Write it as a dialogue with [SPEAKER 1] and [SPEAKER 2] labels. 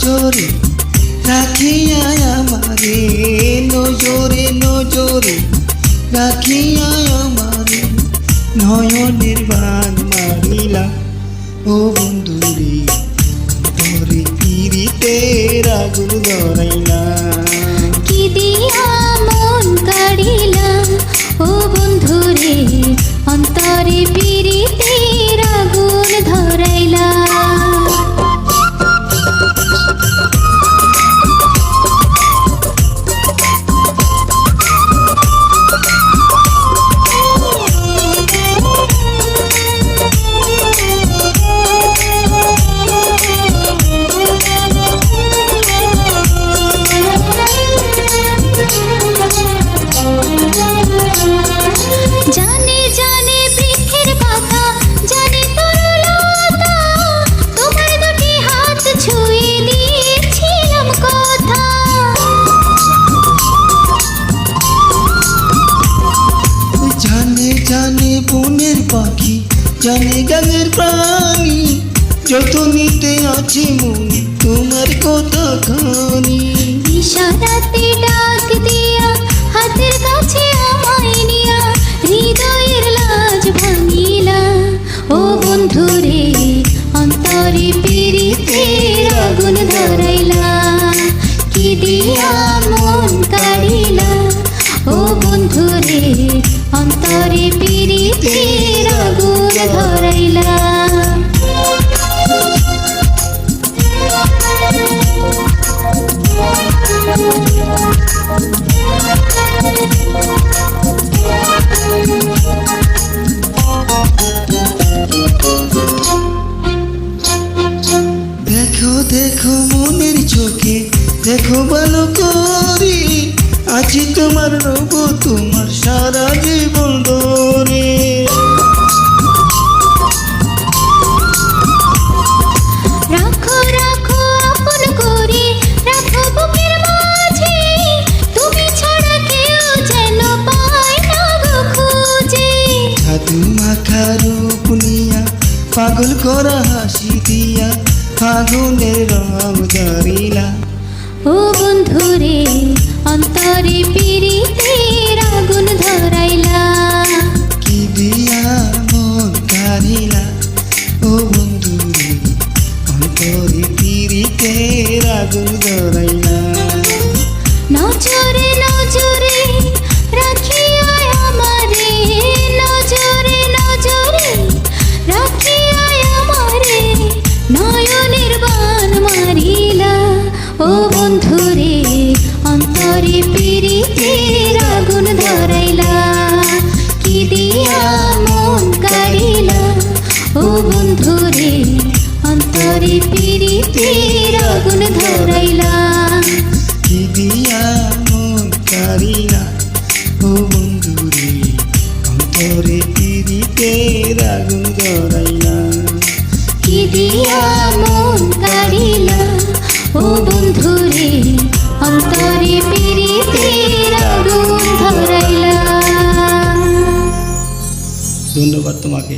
[SPEAKER 1] নজরে রাখিয়া আমারে, নজরে নজরে রাখিয়া আমারে নয়নের বান মারিলা। ও বন্ধুরে তোরে পিরিতের আগুন ধরাইলা।
[SPEAKER 2] কি দিয়া মন কাড়িলাম ও বন্ধুরে, অন্তরে পিরিতের আগুন ধরাইলা। জানে জানে বৃক্ষের পাতা, জানে তরুলতা, তোমার দুটি হাত ছুঁয়ে দিয়েছিলাম কথা।
[SPEAKER 1] জানে জানে বনের পাখি, জানে গানের প্রাণী, যত নিতে আছে মনে তোমার কথা খানি।
[SPEAKER 2] ইশারাতে ডাক দিয়া হাতের কাছে আমায় নিয়া, হৃদয়ের লাজ ভাঙিলা। ও বন্ধুরে অন্তরে পিরিতের আগুন ধরাইলা। কি দিয়া মন কাড়িলা ও বন্ধুরে, অন্তরে পিরিতের আগুন ধরাইলা।
[SPEAKER 1] দেখো দেখো মনের চোখে, দেখো ভালো করে, আছি তোমার রব তোমার সারা জীবন ধরে।
[SPEAKER 2] রাখো রাখো আপন করে, রাখো বুকের মাঝে, তুমি ছাড়া কেউ যেন পায় না গো খুঁজে।
[SPEAKER 1] জাদু মাখা রূপ নিয়া, পাগল করা হাসি দিয়া, আগুনের রং ধরিলা।
[SPEAKER 2] ও বন্ধুরে অন্তরে পিরিতের আগুন ধরাইলা।
[SPEAKER 1] কি দিয়া মন কাড়িলা। ও বন্ধুরে অন্তরে পিরিতের আগুন ধরাইলা।
[SPEAKER 2] নজরে নজরে রাখিয়া আমারে, নজরে নজরে রাখিয়া আমারে নয়নের বান মারিলা। ও বন্ধুরে অন্তরে পিরিতের আগুন ধরাইলা। কি দিয়া মন কাড়িলা ও বন্ধুরে, অন্তরে পিরিতের আগুন ধরাইলা।
[SPEAKER 1] কি দিয়া মন কাড়িলা ও বন্ধুরে, অন্তরে পিরিতের আগুন ধরাইলা।
[SPEAKER 2] কি দিয়া মন কাড়িলা ও বন্ধুরে, অন্তরে পিরিতের আগুন ধরাইলা।
[SPEAKER 1] ধন্যবাদ তোমাকে।